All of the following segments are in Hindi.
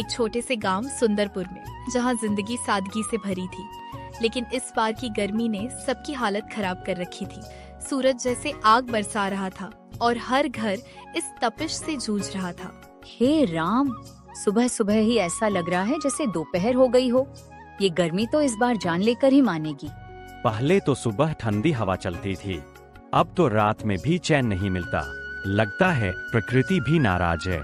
एक छोटे से गांव सुंदरपुर में, जहां जिंदगी सादगी से भरी थी। लेकिन इस बार की गर्मी ने सबकी हालत खराब कर रखी थी। सूरज जैसे आग बरसा रहा था और हर घर इस तपिश से जूझ रहा था। हे राम, सुबह सुबह ही ऐसा लग रहा है जैसे दोपहर हो गई हो। ये गर्मी तो इस बार जान लेकर ही मानेगी। पहले तो सुबह ठंडी हवा चलती थी, अब तो रात में भी चैन नहीं मिलता। लगता है प्रकृति भी नाराज है।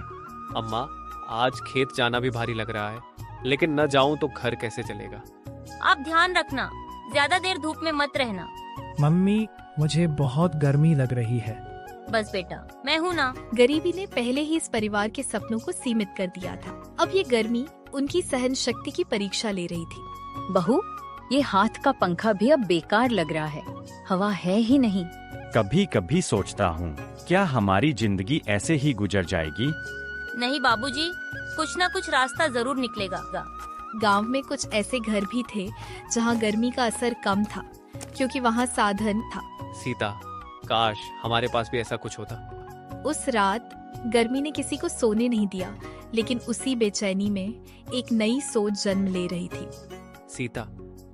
अम्मा, आज खेत जाना भी भारी लग रहा है, लेकिन न जाऊं तो घर कैसे चलेगा। आप ध्यान रखना, ज्यादा देर धूप में मत रहना। मम्मी, मुझे बहुत गर्मी लग रही है। बस बेटा, मैं हूँ ना। गरीबी ने पहले ही इस परिवार के सपनों को सीमित कर दिया था। अब ये गर्मी उनकी सहन शक्ति की परीक्षा ले रही थी। बहू, ये हाथ का पंखा भी अब बेकार लग रहा है, हवा है ही नहीं। कभी कभी सोचता हूँ, क्या हमारी जिंदगी ऐसे ही गुजर जाएगी? नहीं बाबूजी, कुछ ना कुछ रास्ता जरूर निकलेगा। गांव में कुछ ऐसे घर भी थे जहां गर्मी का असर कम था, क्योंकि वहां साधन था। सीता, काश हमारे पास भी ऐसा कुछ होता। उस रात गर्मी ने किसी को सोने नहीं दिया, लेकिन उसी बेचैनी में एक नई सोच जन्म ले रही थी। सीता,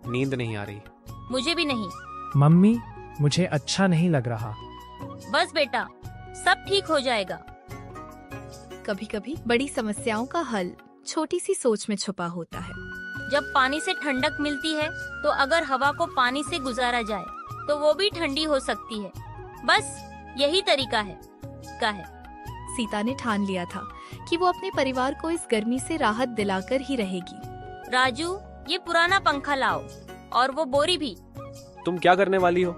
नींद नहीं आ रही। मुझे भी नहीं। मम्मी, मुझे अच्छा नहीं लग रहा। बस बेटा, सब ठीक हो जाएगा। कभी कभी बड़ी समस्याओं का हल छोटी सी सोच में छुपा होता है। जब पानी से ठंडक मिलती है, तो अगर हवा को पानी से गुजारा जाए तो वो भी ठंडी हो सकती है। बस यही तरीका है। सीता ने ठान लिया था कि वो अपने परिवार को इस गर्मी से राहत दिलाकर ही रहेगी। राजू, ये पुराना पंखा लाओ, और वो बोरी भी। तुम क्या करने वाली हो?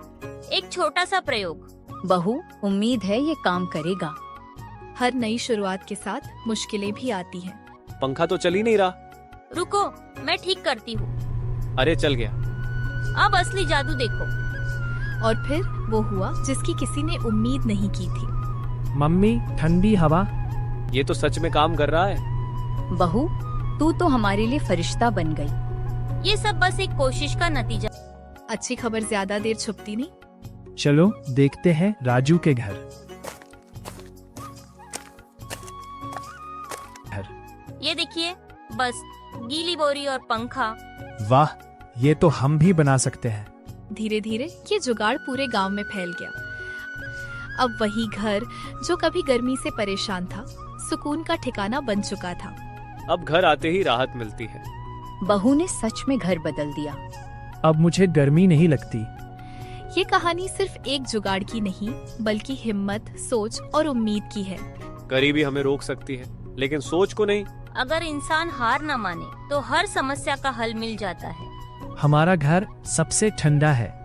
एक छोटा सा प्रयोग। बहू, उम्मीद है ये काम करेगा। हर नई शुरुआत के साथ मुश्किलें भी आती हैं। पंखा तो चल ही नहीं रहा। रुको, मैं ठीक करती हूँ। अरे चल गया। अब असली जादू देखो। और फिर वो हुआ जिसकी किसी ने उम्मीद नहीं की थी। मम्मी, ठंडी हवा। ये तो सच में काम कर रहा है। बहू, तू तो हमारे लिए फरिश्ता बन गई। ये सब बस एक कोशिश का नतीजा। अच्छी खबर ज्यादा देर छुपती नहीं। चलो देखते हैं राजू के घर। ये देखिए, बस गीली बोरी और पंखा। वाह, ये तो हम भी बना सकते हैं। धीरे धीरे ये जुगाड़ पूरे गांव में फैल गया। अब वही घर जो कभी गर्मी से परेशान था, सुकून का ठिकाना बन चुका था। अब घर आते ही राहत मिलती है। बहू ने सच में घर बदल दिया। अब मुझे गर्मी नहीं लगती। ये कहानी सिर्फ एक जुगाड़ की नहीं, बल्कि हिम्मत, सोच और उम्मीद की है। गरीबी हमें रोक सकती है, लेकिन सोच को नहीं। अगर इंसान हार न माने तो हर समस्या का हल मिल जाता है। हमारा घर सबसे ठंडा है।